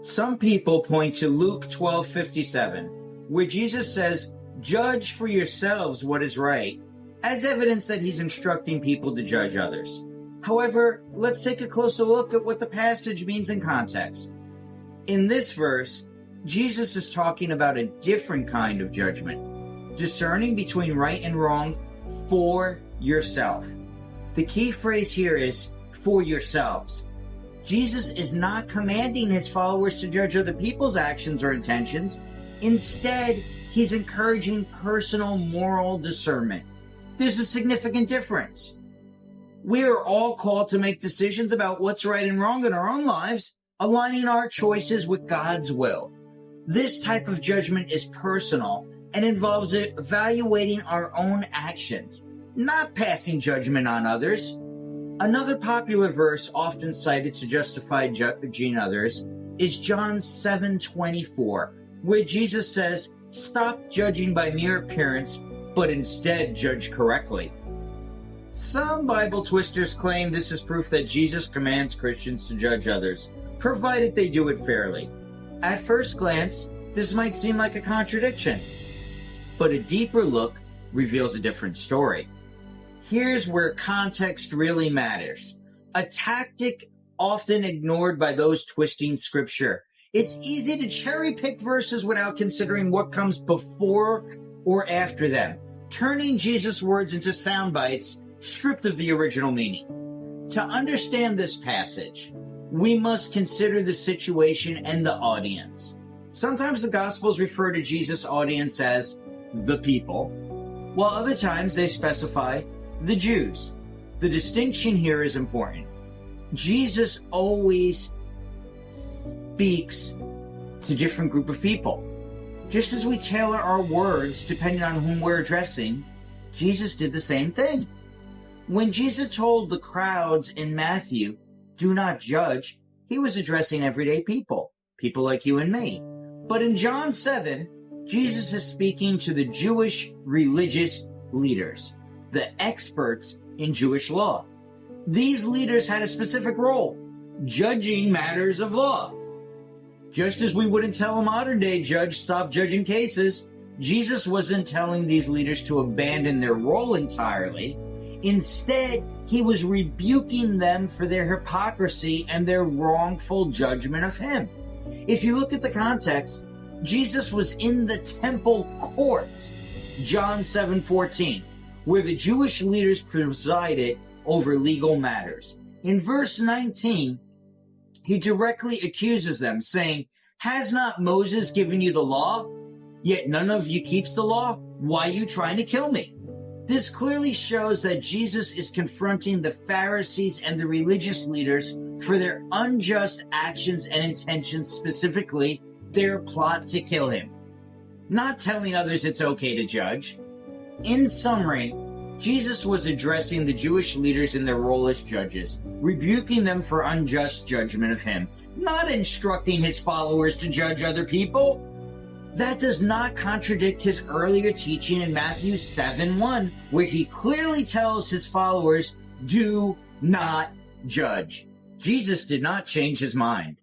Some people point to Luke 12:57, where Jesus says, "Judge for yourselves what is right," as evidence that he's instructing people to judge others. However, let's take a closer look at what the passage means in context. In this verse, Jesus is talking about a different kind of judgment, discerning between right and wrong for yourself. The key phrase here is "for yourselves." Jesus is not commanding his followers to judge other people's actions or intentions. Instead, he's encouraging personal moral discernment. There's a significant difference. We are all called to make decisions about what's right and wrong in our own lives, aligning our choices with God's will. This type of judgment is personal and involves evaluating our own actions, not passing judgment on others. Another popular verse often cited to justify judging others is John 7:24, where Jesus says, "Stop judging by mere appearance, but instead judge correctly." Some Bible twisters claim this is proof that Jesus commands Christians to judge others, provided they do it fairly. At first glance, this might seem like a contradiction, but a deeper look reveals a different story. Here's where context really matters. A tactic often ignored by those twisting scripture. It's easy to cherry pick verses without considering what comes before or after them, turning Jesus' words into sound bites stripped of the original meaning. To understand this passage, we must consider the situation and the audience. Sometimes the Gospels refer to Jesus' audience as the people, while other times they specify the Jews. The distinction here is important. Jesus always speaks to different group of people. Just as we tailor our words depending on whom we're addressing, Jesus did the same thing. When Jesus told the crowds in Matthew, "Do not judge," he was addressing everyday people like you and me. But in John 7, Jesus is speaking to the Jewish religious leaders, the experts in Jewish law. These leaders had a specific role, judging matters of law. Just as we wouldn't tell a modern-day judge, "Stop judging cases," Jesus wasn't telling these leaders to abandon their role entirely. Instead, he was rebuking them for their hypocrisy and their wrongful judgment of him. If you look at the context, Jesus was in the temple courts, John 7:14, where the Jewish leaders presided over legal matters. In verse 19, he directly accuses them, saying, "Has not Moses given you the law? Yet none of you keeps the law? Why are you trying to kill me?" This clearly shows that Jesus is confronting the Pharisees and the religious leaders for their unjust actions and intentions, specifically their plot to kill him, not telling others it's okay to judge. In summary, Jesus was addressing the Jewish leaders in their role as judges, rebuking them for unjust judgment of him, not instructing his followers to judge other people. That does not contradict his earlier teaching in Matthew 7:1, where he clearly tells his followers, "Do not judge." Jesus did not change his mind.